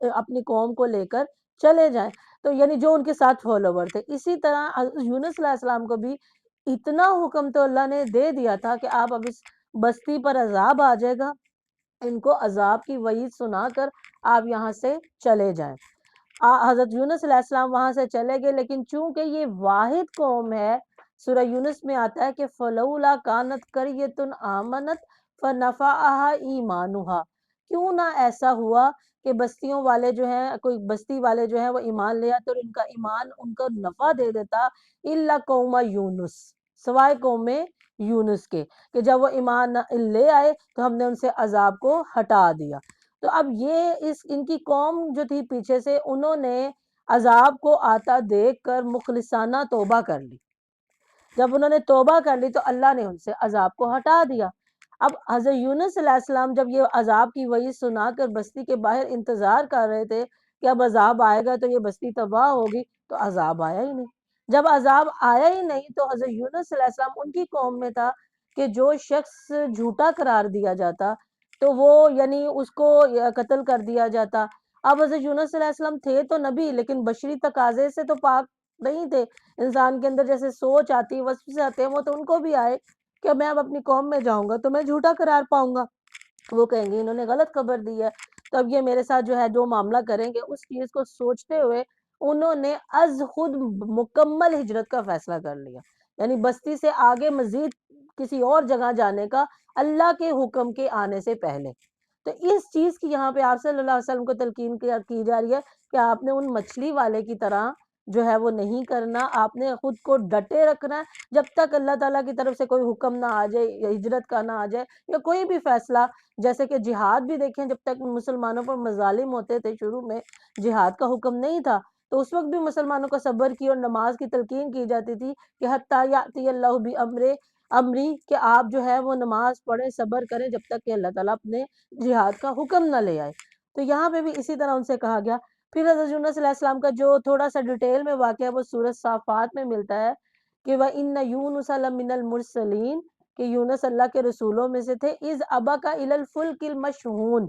اپنی قوم کو لے کر چلے جائیں، تو یعنی جو ان کے ساتھ فالوور تھے۔ اسی طرح یونس علیہ السلام کو بھی اتنا حکم تو اللہ نے دے دیا تھا کہ آپ اب اس بستی پر عذاب آ جائے گا، ان کو عذاب کی وعید سنا کر آپ یہاں سے چلے جائیں۔ حضرت یونس علیہ السلام وہاں سے چلے گئے، لیکن چونکہ یہ واحد قوم ہے، سورہ یونس میں آتا ہے کہ فلولا کانت قریۃ آمنت فنفعها ایمانها، کیوں نہ ایسا ہوا کہ بستیوں والے جو ہیں، کوئی بستی والے جو ہیں وہ ایمان لے آتے اور ان کا ایمان ان کو نفع دے دیتا، الا قوم یونس، سوائے قوم یونس کے، کہ جب وہ ایمان لے آئے تو ہم نے ان سے عذاب کو ہٹا دیا۔ تو اب یہ ان کی قوم جو تھی پیچھے سے، انہوں نے عذاب کو آتا دیکھ کر مخلصانہ توبہ کر لی۔ جب انہوں نے توبہ کر لی تو اللہ نے ان سے عذاب کو ہٹا دیا۔ اب حضرت یونس علیہ السلام جب یہ عذاب کی وعید سنا کر بستی کے باہر انتظار کر رہے تھے کہ اب عذاب آئے گا تو یہ بستی تباہ ہوگی، تو عذاب آیا ہی نہیں۔ جب عذاب آیا ہی نہیں تو حضرت یونس علیہ السلام ان کی قوم میں تھا کہ جو شخص جھوٹا قرار دیا جاتا تو وہ یعنی اس کو قتل کر دیا جاتا۔ اب حضرت یونس علیہ السلام تھے تو نبی، لیکن بشری تقاضے سے تو پاک نہیں تھے۔ انسان کے اندر جیسے سوچ آتی، وسوسے آتے ہیں، وہ تو ان کو بھی آئے کہ میں اب اپنی قوم میں جاؤں گا تو میں جھوٹا قرار پاؤں گا، وہ کہیں گے انہوں نے غلط خبر دی ہے، تو اب یہ میرے ساتھ جو ہے جو معاملہ کریں گے، اس چیز کو سوچتے ہوئے انہوں نے از خود مکمل ہجرت کا فیصلہ کر لیا، یعنی بستی سے آگے مزید کسی اور جگہ جانے کا، اللہ کے حکم کے آنے سے پہلے۔ تو اس چیز کی یہاں پہ آپ صلی اللہ علیہ وسلم کو تلقین کی جا رہی ہے کہ آپ نے ان مچھلی والے کی طرح جو ہے وہ نہیں کرنا، آپ نے خود کو ڈٹے رکھنا ہے جب تک اللہ تعالیٰ کی طرف سے کوئی حکم نہ آ جائے، یا ہجرت کا نہ آ جائے، یا کوئی بھی فیصلہ، جیسے کہ جہاد بھی دیکھیں، جب تک مسلمانوں پر مظالم ہوتے تھے، شروع میں جہاد کا حکم نہیں تھا تو اس وقت بھی مسلمانوں کا صبر کی اور نماز کی تلقین کی جاتی تھی کہ حتیٰ یأتی اللہ امری، کہ آپ جو ہے وہ نماز پڑھیں، صبر کریں جب تک کہ اللہ تعالیٰ اپنے جہاد کا حکم نہ لے آئے۔ تو یہاں پہ بھی اسی طرح ان سے کہا گیا۔ پھر حضرت یونس علیہ السلام کا جو تھوڑا سا ڈیٹیل میں واقعہ ہے وہ سورۃ صافات میں ملتا ہے کہ وَإِنَّ يُونُسَ لَمِنَ الْمُرْسَلِينَ، کہ یونس اللہ کے رسولوں میں سے تھے، اِذْ أَبَقَ إِلَى الْفُلْكِ الْمَشْحُونِ،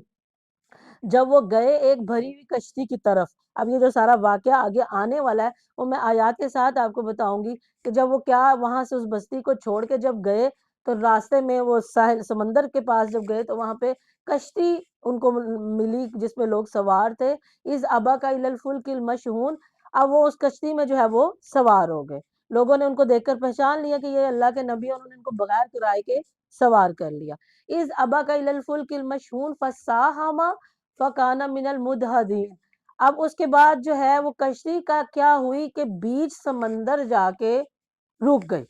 جب وہ گئے ایک بھری ہوئی کشتی کی طرف۔ اب یہ جو سارا واقعہ آگے آنے والا ہے وہ میں آیات کے ساتھ آپ کو بتاؤں گی کہ جب وہ کیا وہاں سے اس بستی کو چھوڑ کے جب گئے تو راستے میں وہ ساحل سمندر کے پاس جب گئے تو وہاں پہ کشتی ان کو ملی جس میں لوگ سوار تھے، اِذْ أَبَقَ إِلَى الْفُلْكِ الْمَشْحُونِ، اب وہ اس کشتی میں جو ہے وہ سوار ہو گئے۔ لوگوں نے ان کو دیکھ کر پہچان لیا کہ یہ اللہ کے نبی ہیں، انہوں نے ان کو بغیر کرائے کے سوار کر لیا۔ اِذْ أَبَقَ إِلَى الْفُلْكِ الْمَشْحُونِ فَسَاهَمَ فَكَانَ مِنَ الْمُدْحَضِينَ، اب اس کے بعد جو ہے وہ کشتی کا کیا ہوئی کہ بیچ سمندر جا کے رک گئی۔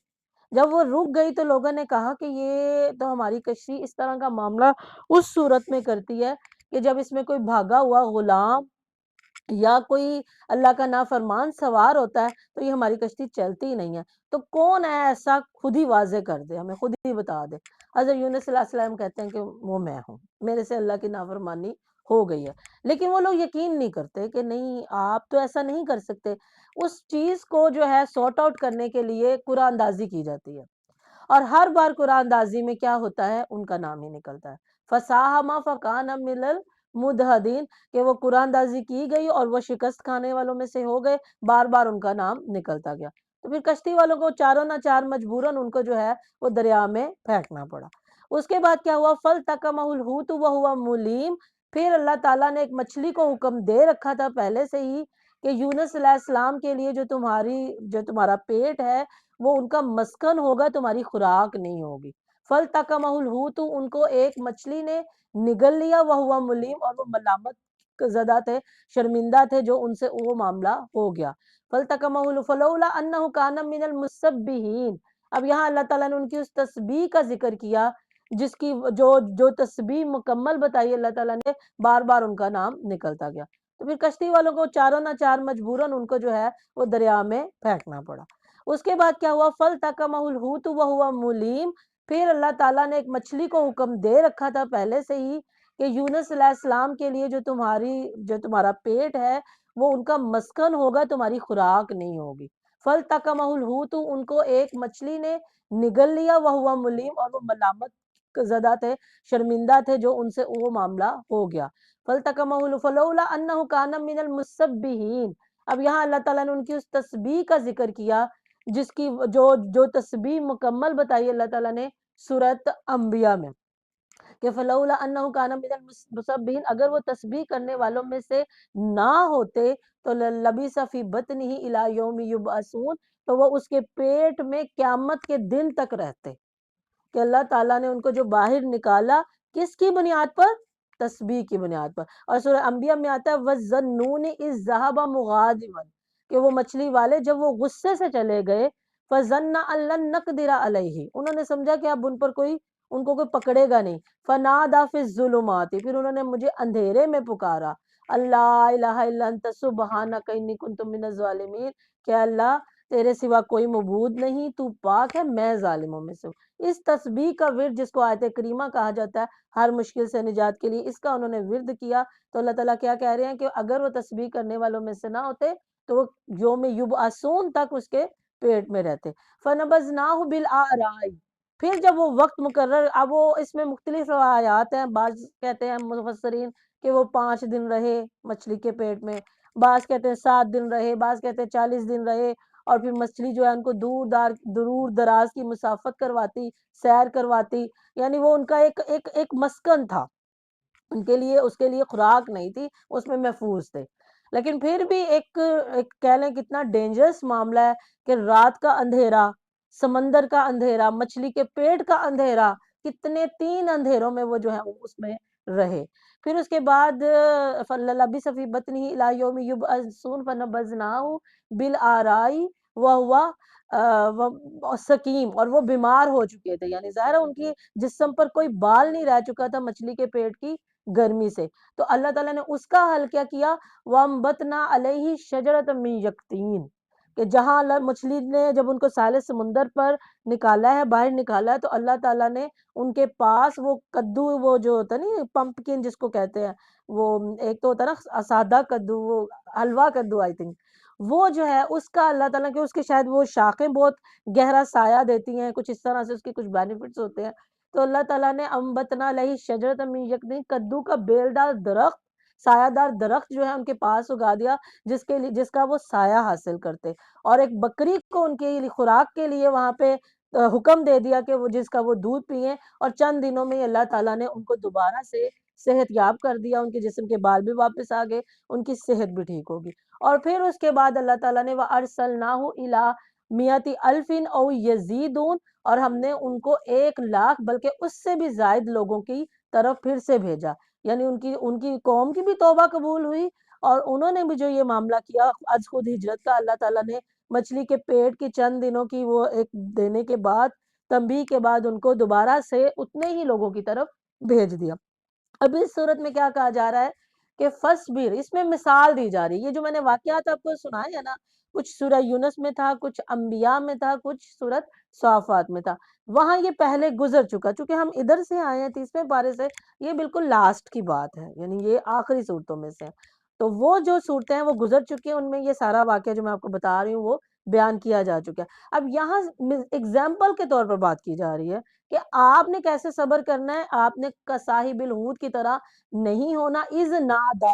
جب وہ رک گئی تو لوگوں نے کہا کہ یہ تو ہماری کشتی اس طرح کا معاملہ اس صورت میں کرتی ہے کہ جب اس میں کوئی بھاگا ہوا غلام یا کوئی اللہ کا نافرمان سوار ہوتا ہے تو یہ ہماری کشتی چلتی ہی نہیں ہے، تو کون ہے ایسا خود ہی واضح کر دے، ہمیں خود ہی بتا دے۔ حضرت یونس علیہ السلام کہتے ہیں کہ وہ میں ہوں، میرے سے اللہ کی نافرمانی ہو گئی ہے، لیکن وہ لوگ یقین نہیں کرتے کہ نہیں آپ تو ایسا نہیں کر سکتے۔ اس چیز کو جو ہے سارٹ آؤٹ کرنے کے لیے قرآن اندازی کی جاتی ہے، اور ہر بار قرآن اندازی میں کیا ہوتا ہے، ان کا نام ہی نکلتا ہے، فَسَاهَمَ فَكَانَ مِنَ الْمُدْحَضِينَ، کہ وہ قرآن اندازی کی گئی اور وہ شکست کھانے والوں میں سے ہو گئے، بار بار ان کا نام نکلتا گیا۔ تو پھر کشتی والوں کو چاروں نہ چار مجبوراً ان کو جو ہے وہ دریا میں پھینکنا پڑا۔ اس کے بعد کیا ہوا، فَالْتَقَمَهُ الْحُوتُ وَهُوَ مُلِيمٌ، پھر اللہ تعالیٰ نے ایک مچھلی کو حکم دے رکھا تھا پہلے سے ہی کہ یونس علیہ السلام کے لیے جو تمہارا پیٹ ہے وہ ان کا مسکن ہوگا، تمہاری خوراک نہیں ہوگی۔ فَالْتَقَمَهُ الْحُوتُ، ان کو ایک مچھلی نے نگل لیا، وَهُوَ مُلِيمٌ، اور وہ ملامت زدہ تھے، شرمندہ تھے جو ان سے وہ معاملہ ہو گیا۔ فَالْتَقَمَهُ فَلَوْلَا أَنَّهُ كَانَ مِنَ الْمُسَبِّحِينَ، اب یہاں اللہ تعالیٰ نے ان کی اس تسبیح کا ذکر کیا جس کی جو تسبیح مکمل بتائی اللہ تعالیٰ نے، بار بار ان کا نام نکلتا گیا۔ تو پھر کشتی والوں کو چاروں نہ چار مجبوراً ان کو جو ہے وہ دریا میں پھینکنا پڑا۔ اس کے بعد کیا ہوا، فَالْتَقَمَهُ الْحُوتُ وَهُوَ مُلِيمٌ، پھر اللہ تعالیٰ نے ایک مچھلی کو حکم دے رکھا تھا پہلے سے ہی کہ یونس علیہ السلام کے لیے جو تمہارا پیٹ ہے وہ ان کا مسکن ہوگا، تمہاری خوراک نہیں ہوگی۔ فَالْتَقَمَهُ الْحُوتُ، ان کو ایک مچھلی نے نگل لیا، وَهُوَ مُلِيمٌ، اور وہ ملامت زدہ تھے، شرمندہ تھے جو ان سے وہ معاملہ ہو گیا. فَالْتَقَمَهُ فَلَوْلَا أَنَّهُ كَانَ مِنَ الْمُسَبِّحِينَ. اب یہاں اللہ تعالیٰ نے ان کی اس تسبیح کا ذکر کیا جس کی جو تسبیح مکمل بتائی اللہ تعالیٰ نے سورۃ انبیاء میں کہ فلولا انہ کان من المسبحین، اگر وہ تسبیح کرنے والوں میں سے نہ ہوتے تو لبث فی بطنہ الی یوم یبعثون، تو وہ اس کے پیٹ میں قیامت کے دن تک رہتے. کہ اللہ تعالیٰ نے ان کو جو باہر نکالا کس کی بنیاد پر؟ تسبیح کی بنیاد پر. اور سورہ انبیاء میں آتا ہے وَالظَّنُّونِ إِذ ذَهَبَ مُغَاضِبًا، کہ وہ مچھلی والے جب وہ غصے سے چلے گئے فَظَنَّ أَن لَّن نَّقْدِرَ عَلَيْهِ، انہوں نے سمجھا کہ اب ان کو کوئی پکڑے گا نہیں. فَنَادَىٰ فِي الظُّلُمَاتِ، پھر انہوں نے مجھے اندھیرے میں پکارا، اللہ الہ الا انت سبحانک انی کنت من الظالمین، کہ اللہ تیرے سوا کوئی معبود نہیں، تو پاک ہے، میں ظالموں میں سے ہوں. اس تسبیح کا ورد جس کو آیت کریمہ کہا جاتا ہے ہر مشکل سے نجات کے لیے، اس کا انہوں نے ورد کیا. تو اللہ تعالیٰ کیا کہہ رہے ہیں کہ اگر وہ تسبیح کرنے والوں میں سے نہ ہوتے تو وہ یوم یبعثون تک اس کے پیٹ میں رہتے. فَنَبَذْنَاهُ بِالْعَرَاءِ، پھر جب وہ وقت مقرر، اب وہ اس میں مختلف روایات ہیں، بعض کہتے ہیں مفسرین کہ وہ 5 دن رہے مچھلی کے پیٹ میں، بعض کہتے ہیں 7 دن رہے، بعض کہتے ہیں 40 دن رہے، اور پھر مچھلی جو ہے ان کو دور دراز کی مسافت کرواتی، سیر کرواتی، یعنی وہ ان کا ایک مسکن تھا ان کے لیے، اس کے لیے خوراک نہیں تھی، اس میں محفوظ تھے. لیکن پھر بھی ایک کہہ لیں کتنا ڈینجرس معاملہ ہے کہ رات کا اندھیرا، سمندر کا اندھیرا، مچھلی کے پیٹ کا اندھیرا، کتنے 3 اندھیروں میں وہ جو ہے اس میں رہے. پھر اس کے بعد فَلَبِثَ فِي بَطْنِهِ إِلَىٰ يَوْمِ يُبْعَثُونَ فَنَبَذْنَاهُ بِالْعَرَاءِ وَهُوَ سقیم، اور وہ بیمار ہو چکے تھے، یعنی ظاہر ہے ان کی جسم پر کوئی بال نہیں رہ چکا تھا مچھلی کے پیٹ کی گرمی سے. تو اللہ تعالیٰ نے اس کا حل کیا کیا، وَأَنبَتْنَا عَلَيْهِ شَجَرَةً مِّن يَقْطِينٍ، کہ جہاں مچھلی نے جب ان کو ساحل سمندر پر نکالا ہے، باہر نکالا ہے، تو اللہ تعالیٰ نے ان کے پاس وہ کدو، وہ جو ہوتا ہے نا پمپکن جس کو کہتے ہیں، وہ ایک تو ہوتا ہے نا سادہ کدو، وہ حلوا کدو آئی تھنک، وہ جو ہے اس کا اللہ تعالیٰ کے اس کے شاید وہ شاخیں بہت گہرا سایہ دیتی ہیں، کچھ اس طرح سے اس کے کچھ بینیفٹس ہوتے ہیں. تو اللہ تعالیٰ نے انبتنا علیہ شجرۃ من یقطین، کدو کا بیل دار درخت، سایہ دار درخت جو ہے ان کے پاس اگا دیا جس کا وہ سایہ حاصل کرتے، اور ایک بکری کو ان کی خوراک کے لیے وہاں پہ حکم دے دیا کہ وہ جس کا وہ دودھ پئیں، اور چند دنوں میں اللہ تعالیٰ نے ان کو دوبارہ سے صحت یاب کر دیا، ان کے جسم کے بال بھی واپس آ گئے، ان کی صحت بھی ٹھیک ہوگی. اور پھر اس کے بعد اللہ تعالیٰ نے وَأَرْسَلْنَاهُ إِلَىٰ مِائَةِ أَلْفٍ أَوْ يَزِيدُونَ، اور ہم نے ان کو 1 لاکھ بلکہ اس سے بھی زائد لوگوں کی طرف پھر سے بھیجا، یعنی ان کی قوم کی بھی توبہ قبول ہوئی، اور انہوں نے بھی جو یہ معاملہ کیا از خود ہجرت کا، اللہ تعالیٰ نے مچھلی کے پیٹ کی چند دنوں کی وہ ایک دینے کے بعد، تنبیہ کے بعد، ان کو دوبارہ سے اتنے ہی لوگوں کی طرف بھیج دیا. اب اس صورت میں کیا کہا جا رہا ہے کہ فصبر، اس میں مثال دی جا رہی ہے. یہ جو میں نے واقعات آپ کو سنائے ہیں نا، کچھ سورہ یونس میں تھا، کچھ انبیاء میں تھا، کچھ سورۃ صافات میں تھا، وہاں یہ پہلے گزر چکا. چونکہ ہم ادھر سے آئے ہیں 30ویں پارے سے، یہ بالکل لاسٹ کی بات ہے، یعنی یہ آخری صورتوں میں سے. تو وہ جو صورتیں ہیں وہ گزر چکی ہیں، ان میں یہ سارا واقعہ جو میں آپ کو بتا رہی ہوں وہ بیان کیا جا چکا ہے. اب یہاں اگزامپل کے طور پر بات کی جا رہی ہے کہ آپ نے کیسے صبر کرنا ہے. آپ نے صاحب الحوت کی طرح نہیں ہونا. اذ نادا،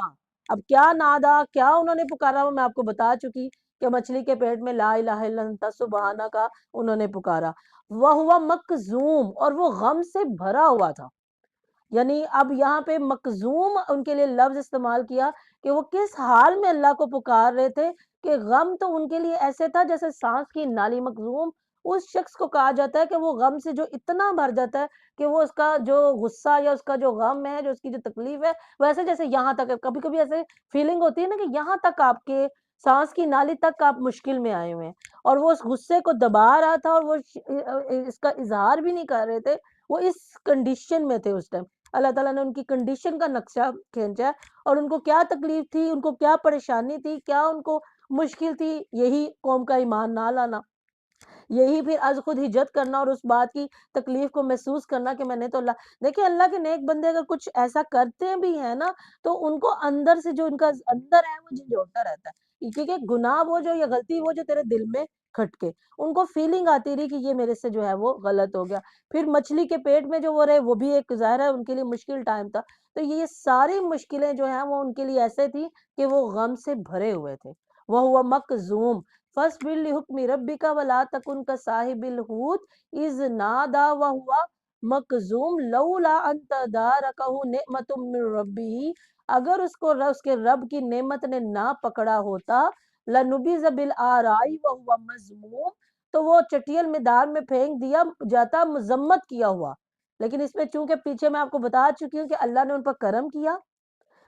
اب کیا نادا، کیا انہوں نے پکارا، وہ میں آپ کو بتا چکی کہ مچھلی کے پیٹ میں لا الہ الا انت سبحانہ کا انہوں نے پکارا. وَهُوَ مَكْظُومٌ، اور وہ غم سے بھرا ہوا تھا. یعنی اب یہاں پہ مکظوم ان کے لیے لفظ استعمال کیا کہ وہ کس حال میں اللہ کو پکار رہے تھے، کہ غم تو ان کے لیے ایسے تھا جیسے سانس کی نالی. مکظوم اس شخص کو کہا جاتا ہے کہ وہ غم سے جو اتنا بھر جاتا ہے کہ وہ اس کا جو غصہ یا اس کا جو غم ہے، جو اس کی جو تکلیف ہے، ویسے جیسے یہاں تک کبھی کبھی ایسے فیلنگ ہوتی ہے نا کہ یہاں تک آپ کے سانس کی نالی تک آپ مشکل میں آئے ہوئے ہیں، اور وہ اس غصے کو دبا رہا تھا، اور وہ اس کا اظہار بھی نہیں کر رہے تھے، وہ اس کنڈیشن میں تھے اس ٹائم. اللہ تعالیٰ نے ان کی کنڈیشن کا نقشہ کھینچا ہے، اور ان کو کیا تکلیف تھی، ان کو کیا پریشانی تھی، کیا ان کو مشکل تھی، یہی قوم کا ایمان نہ لانا. یہی پھر از خود ہجرت کرنا اور اس بات کی تکلیف کو محسوس کرنا کہ میں نے تو اللہ دیکھیں اللہ کے نیک بندے اگر کچھ ایسا کرتے بھی ہیں نا تو ان کو اندر سے جو ان کا اندر ہے وہ جھنجھوڑتا رہتا ہے، کیونکہ گناہ وہ جو یا غلطی وہ جو تیرے دل میں کھٹکے، ان کو فیلنگ آتی رہی کہ یہ میرے سے جو ہے وہ غلط ہو گیا۔ پھر مچھلی کے پیٹ میں جو وہ رہے وہ بھی ایک ظاہر ہے ان کے لیے مشکل ٹائم تھا، تو یہ ساری مشکلیں جو ہیں وہ ان کے لیے ایسے تھی کہ وہ غم سے بھرے ہوئے تھے۔ وَهُوَ مَكْظُومٌ فَاصْبِرْ لِحُكْمِ رَبِّكَ وَلَا تَكُنْ كَصَاحِبِ الْحُوتِ إِذْ نَادَىٰ وَهُوَ مَكْظُومٌ لَوْلَا أَن تَدَارَكَهُ نِعْمَةٌ مِّن رَّبِّهِ اگر اس کو اس کے رب کی نعمت نے نہ پکڑا ہوتا لَنُبِذَ بِالْعَرَاءِ وَهُوَ مَذْمُومٌ تو وہ چٹیل میں دار میں پھینک دیا جاتا مذمت کیا ہوا، لیکن اس میں چونکہ پیچھے میں آپ کو بتا چکی ہوں کہ اللہ نے ان پر کرم کیا،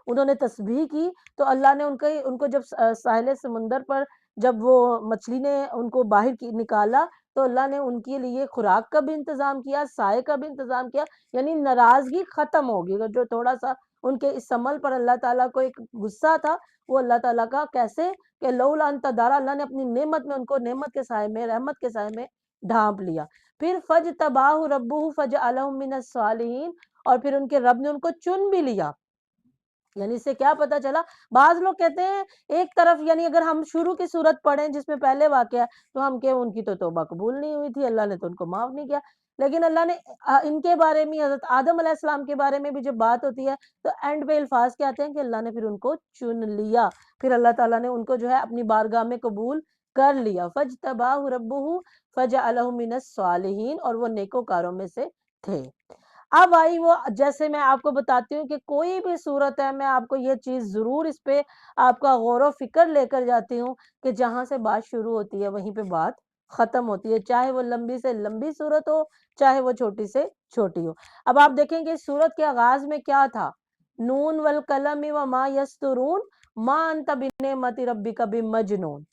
انہوں نے تسبیح کی تو اللہ نے ان کو جب ساحل سمندر پر جب وہ مچھلی نے ان کو باہر نکالا تو اللہ نے ان کے لیے خوراک کا بھی انتظام کیا، سائے کا بھی انتظام کیا، یعنی ناراضگی ختم ہوگی، جو تھوڑا سا ان کے اس عمل پر اللہ تعالیٰ کو ایک غصہ تھا وہ اللہ تعالیٰ کا کیسے کہ لولا ان تدارا اللہ نے اپنی نعمت میں ان کو نعمت کے سائے میں رحمت کے سائے میں ڈھانپ لیا۔ پھر فج تباہ ربہ فج من الصالحین اور پھر ان کے رب نے ان کو چن بھی لیا، یعنی اس سے کیا پتا چلا بعض لوگ کہتے ہیں ایک طرف یعنی اگر ہم شروع کی صورت پڑھیں جس میں پہلے واقعہ ہے تو ہم کہ ان کی تو توبہ قبول نہیں ہوئی تھی اللہ نے تو ان کو معاف نہیں کیا، لیکن اللہ نے ان کے بارے میں حضرت آدم علیہ السلام کے بارے میں بھی جب بات ہوتی ہے تو اینڈ پہ الفاظ کیا آتے ہیں کہ اللہ نے پھر ان کو چن لیا، پھر اللہ تعالیٰ نے ان کو جو ہے اپنی بارگاہ میں قبول کر لیا۔ فجتباہ ربہ فجعلہ من الصالحین اور وہ نیکوکاروں میں سے تھے۔ اب آئی وہ جیسے میں آپ کو بتاتی ہوں کہ کوئی بھی صورت ہے میں آپ کو یہ چیز ضرور اس پہ آپ کا غور و فکر لے کر جاتی ہوں کہ جہاں سے بات شروع ہوتی ہے وہیں پہ بات ختم ہوتی ہے، چاہے وہ لمبی سے لمبی صورت ہو چاہے وہ چھوٹی سے چھوٹی ہو۔ اب آپ دیکھیں کہ اس صورت کے آغاز میں کیا تھا، نون والقلم وما یسطرون ما انت بنعمت ربک بمجنون،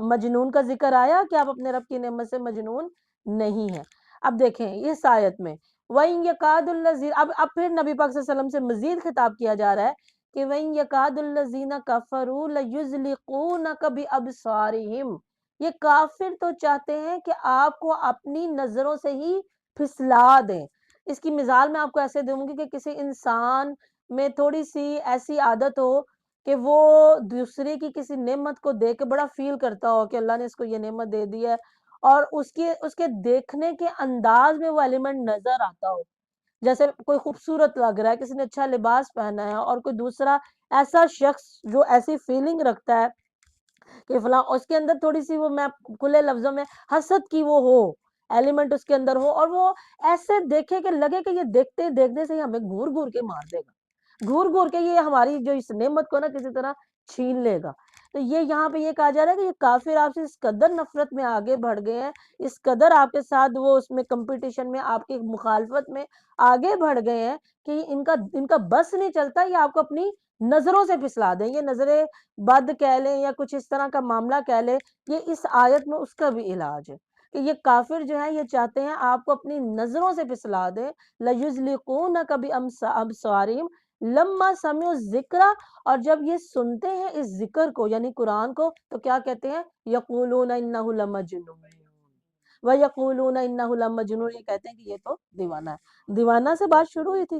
مجنون کا ذکر آیا کہ آپ اپنے رب کی نعمت سے مجنون نہیں ہیں۔ اب دیکھیں اس آیت میں وَإِن يَكَادُ الَّذِينَ اب پھر نبی پاک صلی اللہ علیہ وسلم سے مزید خطاب کیا جا رہا ہے کہ وَإِن يَكَادُ الَّذِينَ كَفَرُوا لَيُزْلِقُونَكَ بِأَبْصَارِهِمْ یہ کافر تو چاہتے ہیں کہ آپ کو اپنی نظروں سے ہی پھسلا دیں۔ اس کی مثال میں آپ کو ایسے دوں گی کہ کسی انسان میں تھوڑی سی ایسی عادت ہو کہ وہ دوسرے کی کسی نعمت کو دیکھ کے بڑا فیل کرتا ہو کہ اللہ نے اس کو یہ نعمت دے دی ہے اور اس کے دیکھنے کے انداز میں وہ ایلیمنٹ نظر آتا ہو، جیسے کوئی خوبصورت لگ رہا ہے، کسی نے اچھا لباس پہنا ہے اور کوئی دوسرا ایسا شخص جو ایسی فیلنگ رکھتا ہے کہ فلاں اس کے اندر تھوڑی سی وہ میں کھلے لفظوں میں حسد کی وہ ہو ایلیمنٹ اس کے اندر ہو اور وہ ایسے دیکھے کہ لگے کہ یہ دیکھتے دیکھنے سے ہی ہمیں گھور گھور کے مار دے گا، گھور گھور کے یہ ہماری جو اس نعمت کو نا کسی طرح چھین لے گا۔ تو یہ یہاں پہ یہ کہا جا رہا ہے کہ یہ کافر آپ سے اس قدر نفرت میں آگے بڑھ گئے ہیں، اس قدر آپ کے ساتھ وہ اس میں کمپٹیشن میں آپ کی مخالفت میں آگے بڑھ گئے ہیں کہ ان کا بس نہیں چلتا، یہ آپ کو اپنی نظروں سے پھسلا دیں، یہ نظریں بد کہہ لیں یا کچھ اس طرح کا معاملہ کہہ لیں، یہ اس آیت میں اس کا بھی علاج ہے کہ یہ کافر جو ہے یہ چاہتے ہیں آپ کو اپنی نظروں سے پھسلا دیں۔ لَيُزْلِقُونَكَ بِأَبْصَارِهِمْ لَمَّا سَمِعُوا الذِّكْرَ اور جب یہ سنتے ہیں اس ذکر کو یعنی قرآن کو تو کیا کہتے ہیں یقولون انہ لمجنون وَيَقُولُونَ إِنَّهُ لَمَجْنُونَ یہ کہتے ہیں کہ یہ تو دیوانہ ہے، دیوانہ سے بات شروع ہوئی تھی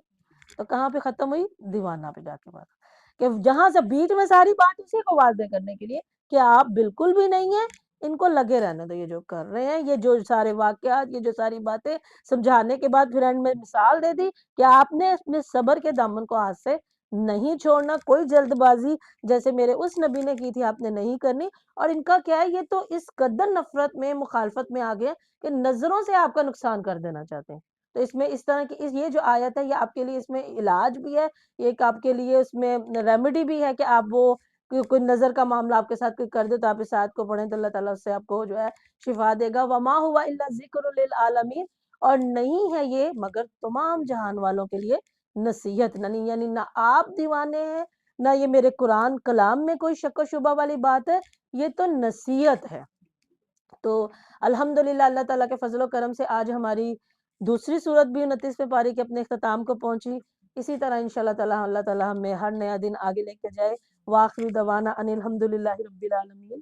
تو کہاں پہ ختم ہوئی، دیوانہ پہ جا کے بات کہ جہاں سے بیچ میں ساری بات اسی کو واضح کرنے کے لیے کہ آپ بالکل بھی نہیں ہیں، ان کو لگے رہنے دو، یہ جو کر رہے ہیں یہ جو سارے واقعات یہ جو ساری باتیں سمجھانے کے بعد پھر اینڈ میں مثال دے دی کہ آپ نے اپنے صبر کے دامن کو ہاتھ سے نہیں چھوڑنا، کوئی جلد بازی جیسے میرے اس نبی نے کی تھی آپ نے نہیں کرنی، اور ان کا کیا ہے یہ تو اس قدر نفرت میں مخالفت میں آ گئے کہ نظروں سے آپ کا نقصان کر دینا چاہتے ہیں۔ تو اس میں اس طرح کی یہ جو آیت ہے یہ آپ کے لیے اس میں علاج بھی ہے، ایک آپ کے لیے اس میں ریمیڈی بھی ہے کہ آپ وہ کوئی نظر کا معاملہ آپ کے ساتھ کوئی کر دے تو آپ اس آیت کو پڑھیں تو اللہ تعالیٰ اس سے آپ کو جو ہے شفا دے گا۔ وما ہوا الا ذکر للعالمین اور نہیں ہے یہ مگر تمام جہان والوں کے لیے نصیحت، یعنی نہ آپ دیوانے ہیں نہ یہ میرے قرآن کلام میں کوئی شک و شبہ والی بات ہے، یہ تو نصیحت ہے۔ تو الحمدللہ اللہ تعالیٰ کے فضل و کرم سے آج ہماری دوسری صورت بھی 29ویں پاری کے اپنے اختتام کو پہنچی، اسی طرح انشاءاللہ تعالیٰ اللہ تعالیٰ ہمیں ہر نیا دن آگے لے کے جائے۔ وآخر دعوانا ان الحمدللہ رب العالمین۔